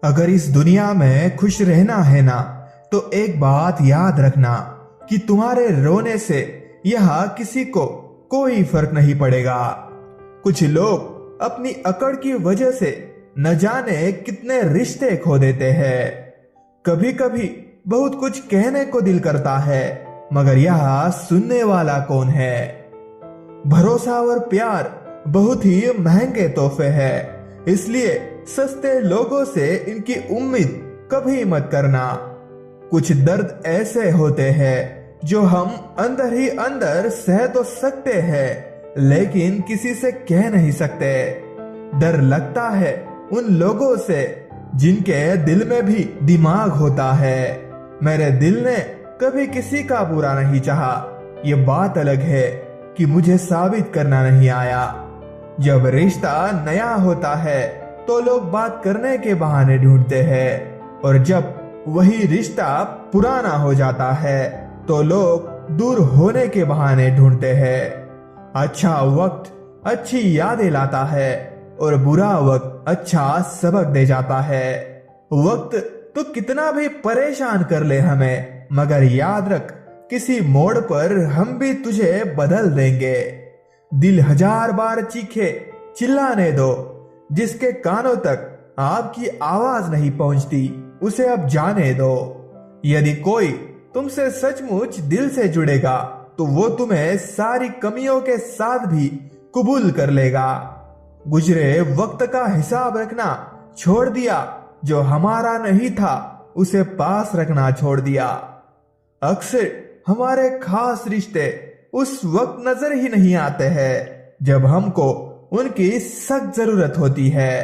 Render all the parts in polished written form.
अगर इस दुनिया में खुश रहना है ना, तो एक बात याद रखना कि तुम्हारे रोने से यहाँ किसी को कोई फर्क नहीं पड़ेगा। कुछ लोग अपनी अकड़ की वजह से न जाने कितने रिश्ते खो देते हैं। कभी कभी बहुत कुछ कहने को दिल करता है, मगर यहाँ सुनने वाला कौन है। भरोसा और प्यार बहुत ही महंगे तोहफे हैं, इसलिए सस्ते लोगों से इनकी उम्मीद कभी मत करना। कुछ दर्द ऐसे होते हैं जो हम अंदर ही अंदर सह तो सकते हैं, लेकिन किसी से कह नहीं सकते। डर लगता है उन लोगों से जिनके दिल में भी दिमाग होता है। मेरे दिल ने कभी किसी का बुरा नहीं चाहा, ये बात अलग है कि मुझे साबित करना नहीं आया। जब रिश्ता नया होता है तो लोग बात करने के बहाने ढूंढते हैं, और जब वही रिश्ता पुराना हो जाता है तो लोग दूर होने के बहाने ढूंढते हैं। अच्छा वक्त अच्छी यादें लाता है और बुरा वक्त अच्छा सबक दे जाता है। वक्त तो कितना भी परेशान कर ले हमें, मगर याद रख किसी मोड़ पर हम भी तुझे बदल देंगे। दिल हजार बार चीखे चिल्लाने दो, जिसके कानों तक आपकी आवाज नहीं पहुंचती उसे अब जाने दो। यदि कोई तुमसे सचमुच दिल से जुड़ेगा तो वो तुम्हें सारी कमियों के साथ भी कबूल कर लेगा। गुजरे वक्त का हिसाब रखना छोड़ दिया, जो हमारा नहीं था उसे पास रखना छोड़ दिया। अक्सर हमारे खास रिश्ते उस वक्त नजर ही नहीं आते हैं जब हमको उनकी सख्त जरूरत होती है।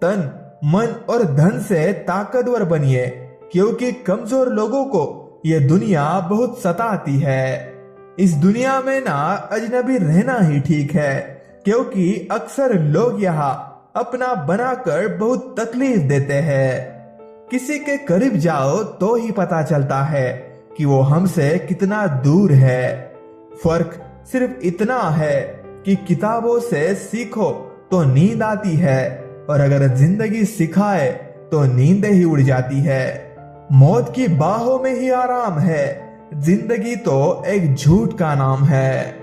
तन मन और धन से ताकतवर बनिए, क्योंकि कमजोर लोगों को यह दुनिया बहुत सताती है। इस दुनिया में ना अजनबी रहना ही ठीक है, क्योंकि अक्सर लोग यहाँ अपना बनाकर बहुत तकलीफ देते हैं। किसी के करीब जाओ तो ही पता चलता है कि वो हमसे कितना दूर है। फर्क सिर्फ इतना है कि किताबों से सीखो तो नींद आती है, और अगर जिंदगी सिखाए तो नींद ही उड़ जाती है। मौत की बाहों में ही आराम है, जिंदगी तो एक झूठ का नाम है।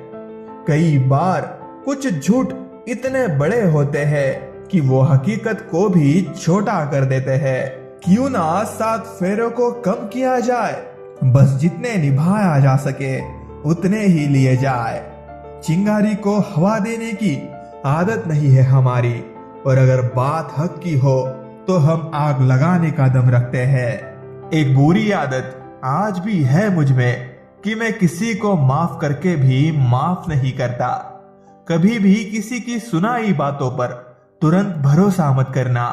कई बार कुछ झूठ इतने बड़े होते हैं कि वो हकीकत को भी छोटा कर देते हैं। क्यों ना 7 फेरों को कम किया जाए, बस जितने निभाया जा सके उतने ही लिए जाए। चिंगारी को हवा देने की आदत नहीं है हमारी, और अगर बात हक की हो तो हम आग लगाने का दम रखते हैं। एक बुरी आदत आज भी है मुझ में कि मैं किसी को माफ करके भी माफ नहीं करता। कभी भी किसी की सुनाई बातों पर तुरंत भरोसा मत करना,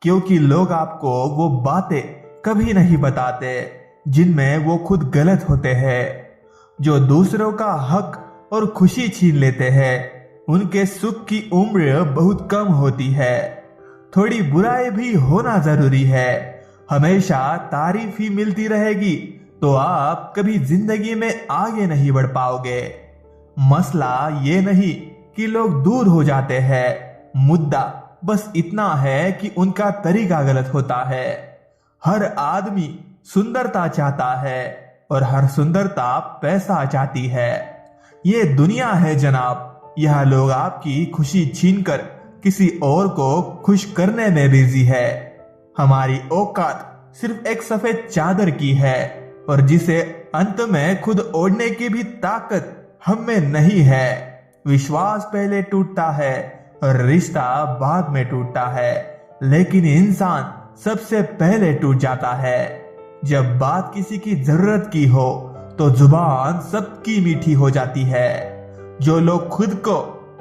क्योंकि लोग आपको वो बातें कभी नहीं बताते जिनमें वो खुद गलत होते हैं। जो दूसरों का हक और खुशी छीन लेते हैं, उनके सुख की उम्र बहुत कम होती है। थोड़ी बुराई भी होना जरूरी है। हमेशा तारीफ ही मिलती रहेगी तो आप कभी जिंदगी में आगे नहीं बढ़ पाओगे। मसला ये नहीं कि लोग दूर हो जाते हैं, मुद्दा बस इतना है कि उनका तरीका गलत होता है। हर आदमी सुंदरता चाहता है और हर सुंदरता पैसा चाहती है। ये दुनिया है जनाब, यह लोग आपकी खुशी छीनकर किसी और को खुश करने में बिजी है। हमारी औकात सिर्फ एक सफेद चादर की है, और जिसे अंत में खुद ओढ़ने की भी ताकत हम में नहीं है। विश्वास पहले टूटता है और रिश्ता बाद में टूटता है, लेकिन इंसान सबसे पहले टूट जाता है। जब बात किसी की जरूरत की हो तो जुबान सबकी मीठी हो जाती है। जो लोग खुद को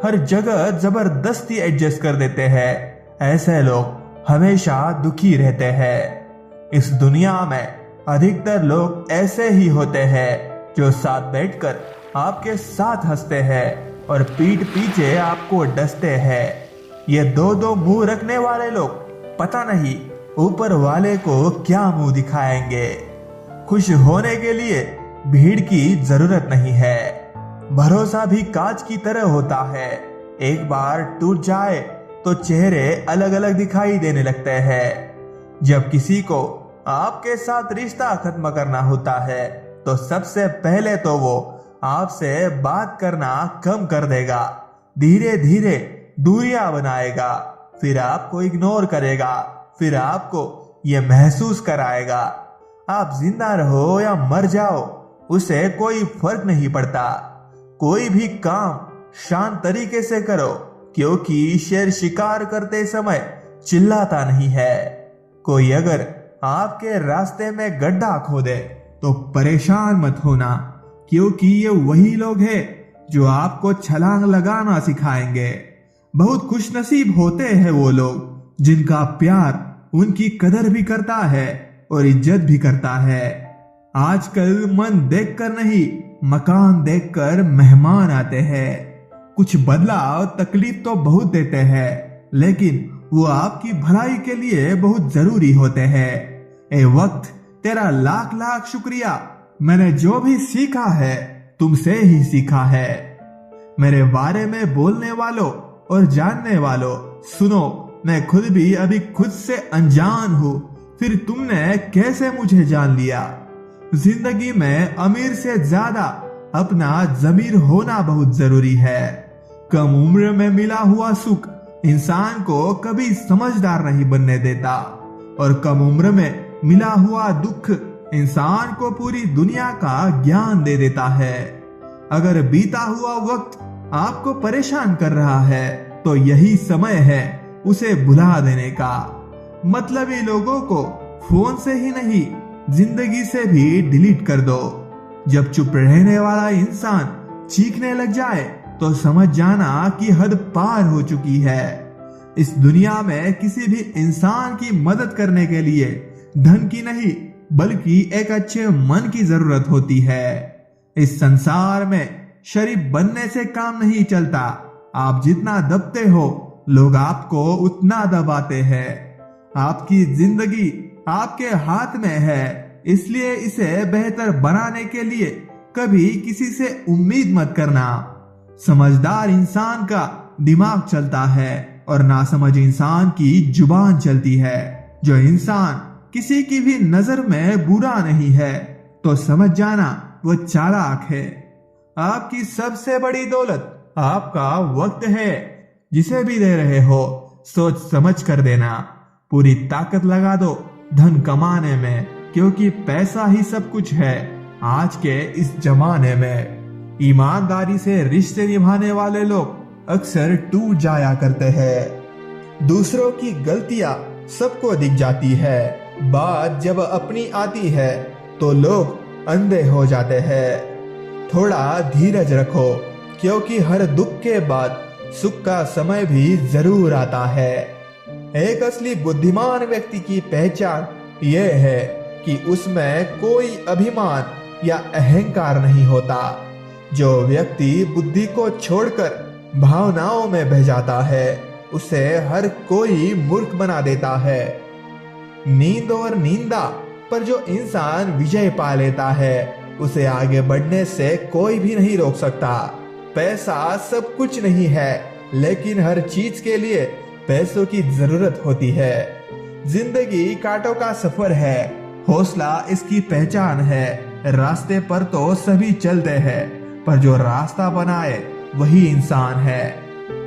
हर जगह जबरदस्ती एडजस्ट कर देते हैं, ऐसे लोग हमेशा दुखी रहते हैं। इस दुनिया में अधिकतर लोग ऐसे ही होते हैं जो साथ बैठकर आपके साथ हंसते हैं और पीठ पीछे आपको डसते हैं। ये दो मुंह रखने वाले लोग पता नहीं ऊपर वाले को क्या मुंह दिखाएंगे। खुश होने के लिए भीड़ की जरूरत नहीं है। भरोसा भी कांच की तरह होता है, एक बार टूट जाए तो चेहरे अलग अलग दिखाई देने लगते हैं। जब किसी को आपके साथ रिश्ता खत्म करना होता है तो सबसे पहले तो वो आपसे बात करना कम कर देगा, धीरे धीरे दूरियां बनाएगा, फिर आपको इग्नोर करेगा, फिर आपको ये महसूस कराएगा आप जिंदा रहो या मर जाओ उसे कोई फर्क नहीं पड़ता। कोई भी काम शांत तरीके से करो, क्योंकि शेर शिकार करते समय चिल्लाता नहीं है। कोई अगर आपके रास्ते में गड्ढा खोदे तो परेशान मत होना, क्योंकि ये वही लोग हैं जो आपको छलांग लगाना सिखाएंगे। बहुत खुशनसीब होते हैं वो लोग जिनका प्यार उनकी कदर भी करता है और इज्जत भी करता है। आजकल मन देखकर नहीं, मकान देखकर मेहमान आते हैं। कुछ बदलाव तकलीफ तो बहुत देते हैं, लेकिन वो आपकी भलाई के लिए बहुत जरूरी होते हैं। ए वक्त, तेरा लाख लाख शुक्रिया। मैंने जो भी सीखा है तुमसे ही सीखा है। मेरे बारे में बोलने वालों और जानने वालों, सुनो, मैं खुद भी अभी खुद से अनजान हूँ, फिर तुमने कैसे मुझे जान लिया। जिंदगी में अमीर से ज्यादा अपना जमीर होना बहुत जरूरी है। कम उम्र में मिला हुआ सुख इंसान को कभी समझदार नहीं बनने देता, और कम उम्र में मिला हुआ दुख इंसान को पूरी दुनिया का ज्ञान दे देता है। अगर बीता हुआ वक्त आपको परेशान कर रहा है तो यही समय है उसे भुला देने का। मतलबी लोगों को फोन से ही नहीं, जिंदगी से भी डिलीट कर दो। जब चुप रहने वाला इंसान चीखने लग जाए तो समझ जाना कि हद पार हो चुकी है। इस दुनिया में किसी भी इंसान की मदद करने के लिए धन की नहीं, बल्कि एक अच्छे मन की जरूरत होती है। इस संसार में शरीफ बनने से काम नहीं चलता। आप जितना दबते हो, लोग आपको उतना दबाते हैं। आपकी जिंदगी आपके हाथ में है, इसलिए इसे बेहतर बनाने के लिए कभी किसी से उम्मीद मत करना। समझदार इंसान का दिमाग चलता है और नासमझ इंसान की जुबान चलती है। जो इंसान किसी की भी नजर में बुरा नहीं है तो समझ जाना वो चालाक है। आपकी सबसे बड़ी दौलत आपका वक्त है। जिसे भी दे रहे हो सोच समझ कर देना। पूरी ताकत लगा दो धन कमाने में, क्योंकि पैसा ही सब कुछ है आज के इस जमाने में। ईमानदारी से रिश्ते निभाने वाले लोग अक्सर टूट जाया करते हैं। दूसरों की गलतियां सबको दिख जाती है, बात जब अपनी आती है तो लोग अंधे हो जाते हैं। थोड़ा धीरज रखो, क्योंकि हर दुख के बाद सुख का समय भी जरूर आता है। एक असली बुद्धिमान व्यक्ति की पहचान यह है कि उसमें कोई अभिमान या अहंकार नहीं होता। जो व्यक्ति बुद्धि को छोड़कर भावनाओं में बह जाता है उसे हर कोई मूर्ख बना देता है। नींद और नींदा पर जो इंसान विजय पा लेता है उसे आगे बढ़ने से कोई भी नहीं रोक सकता। पैसा सब कुछ नहीं है, लेकिन हर चीज के लिए पैसों की जरूरत होती है। जिंदगी कांटों का सफर है, हौसला इसकी पहचान है। रास्ते पर तो सभी चलते हैं, पर जो रास्ता बनाए वही इंसान है।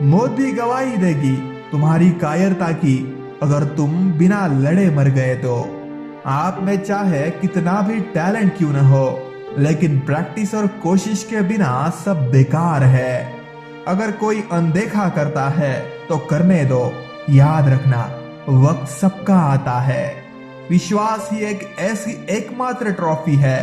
मौत भी गवाही देगी तुम्हारी कायरता की, अगर तुम बिना लड़े मर गए तो। आप में चाहे कितना भी टैलेंट क्यों न हो, लेकिन प्रैक्टिस और कोशिश के बिना सब बेकार है। अगर कोई अनदेखा करता है तो करने दो। याद रखना, वक्त सबका आता है। विश्वास ही एक ऐसी एकमात्र ट्रॉफी है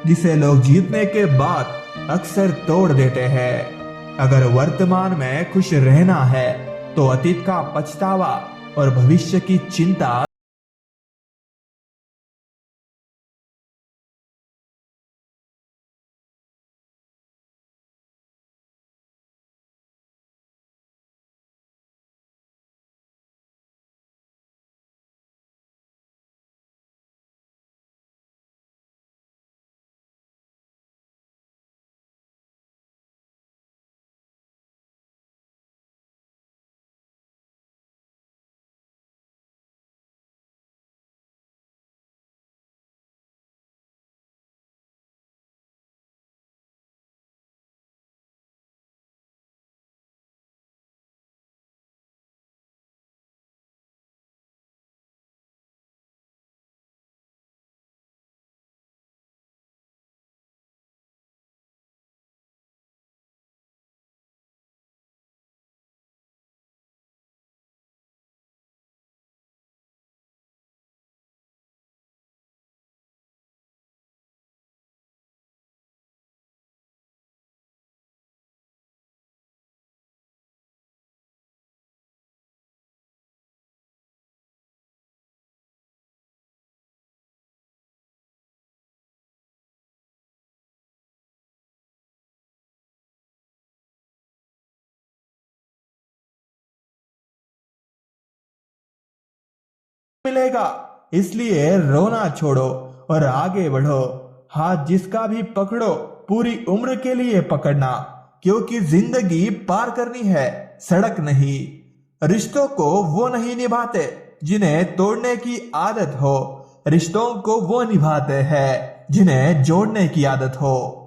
जिसे लोग जीतने के बाद अक्सर तोड़ देते हैं। अगर वर्तमान में खुश रहना है तो अतीत का पछतावा और भविष्य की चिंता मिलेगा। इसलिए रोना छोड़ो और आगे बढ़ो। हाथ जिसका भी पकड़ो पूरी उम्र के लिए पकड़ना, क्योंकि जिंदगी पार करनी है, सड़क नहीं। रिश्तों को वो नहीं निभाते जिन्हें तोड़ने की आदत हो, रिश्तों को वो निभाते हैं जिन्हें जोड़ने की आदत हो।